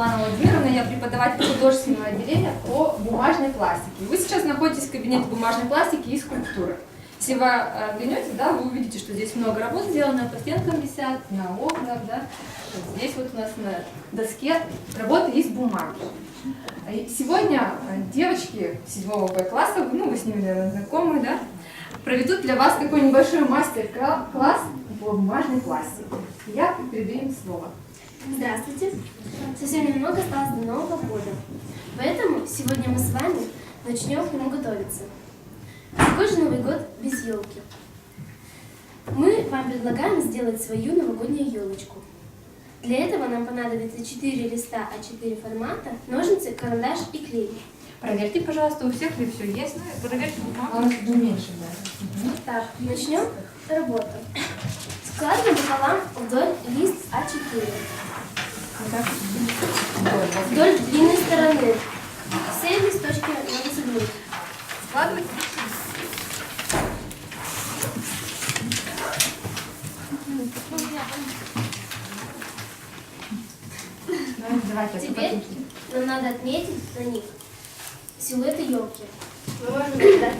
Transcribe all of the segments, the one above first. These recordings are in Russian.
Светлана Владимировна, я преподаватель художественного отделения по бумажной пластике. Вы сейчас находитесь в кабинете бумажной пластики и скульптуры. Если вы оглянетесь, да, вы увидите, что здесь много работ сделано, по стенкам висят, на окнах, да. Вот здесь вот у нас на доске работы из бумаги. И сегодня девочки 7 Б-класса, ну вы с ними, наверное, знакомы, да, проведут для вас такой небольшой мастер-класс по бумажной пластике. Я передаю им слово. Здравствуйте! Совсем немного осталось до Нового года, поэтому сегодня мы с вами начнем к нему готовиться. Какой же Новый год без елки? Мы вам предлагаем сделать свою новогоднюю елочку. Для этого нам понадобится 4 листа А4 формата, ножницы, карандаш и клей. Проверьте, пожалуйста, у всех ли все есть. Ну, проверьте бумагу. Он чуть меньше, да. Так, начнем работу. Складываем пополам вдоль лист А4. Вдоль длинной стороны. Все листочки надо согнуть. Складывайте. Теперь нам надо отметить на них силуэты елки. Мы можем придать.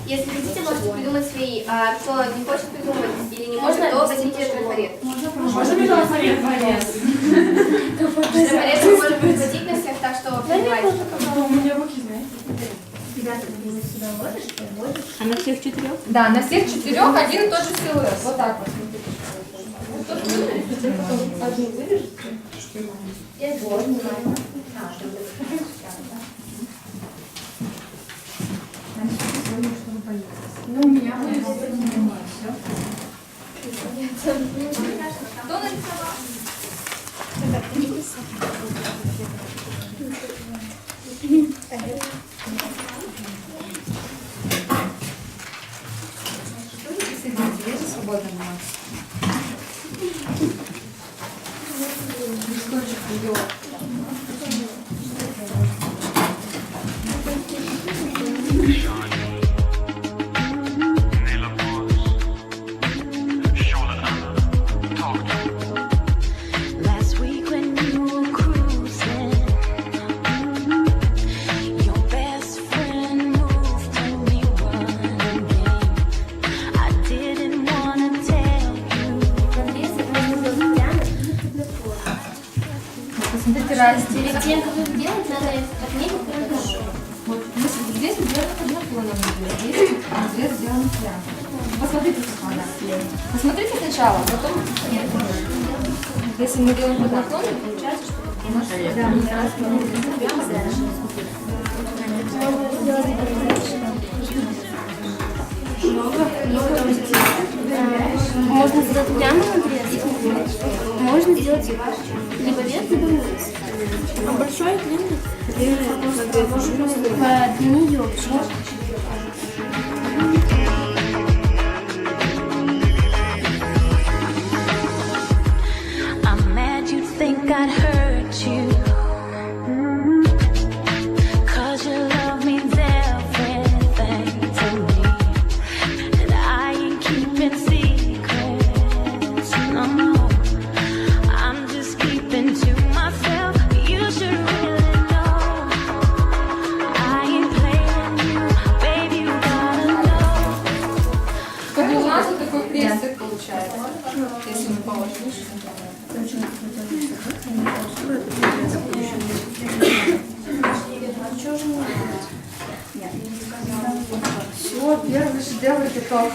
Если хотите, можете придумать свои, а кто не хочет придумать или не может, Можно то возьмите трафарет. Можно трафарет? Трафарет мы можем прихватить на всех, так что переживайте. У меня руки, знаете. Ребята, ты сюда ложишь? А на всех 4? Да, на всех 4 один и тот же силуэт. Вот так вот. Один вырежете? Я сложно. Ну, у меня будет все. Кто нарисовал? Есть свободно листочек ее. Посмотрите разницу. Перед тем, как их делать, надо отметить карандашом. Вот здесь сделано однофоном, здесь разрез сделан прямо. Посмотрите, Светлана. Посмотрите сначала, потом... Если мы делаем однофоном, получается, что у нас прямо Можно сделать прямо надрез, можно сделать либо вверх, либо вниз. А большой и длинный? По длине елочки. I'm mad you think I'd hurt you. 'Cause you love me everything to me. And I ain't keeping secrets, no. I'm just keeping to myself. You should really know. I ain't playing you, baby, you gotta know. Как бы у нас вот такой крестик получается, если мы положим. Все, первый шедевр готов.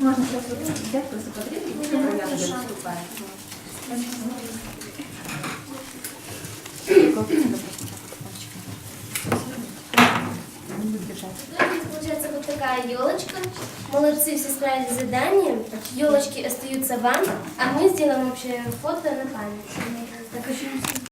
Можно сейчас вот взять, просто подрезать, и проверять, где выступает. Получается вот такая елочка. Молодцы, все справились с заданием. Елочки остаются вам, а мы сделаем общее фото на память. Так, еще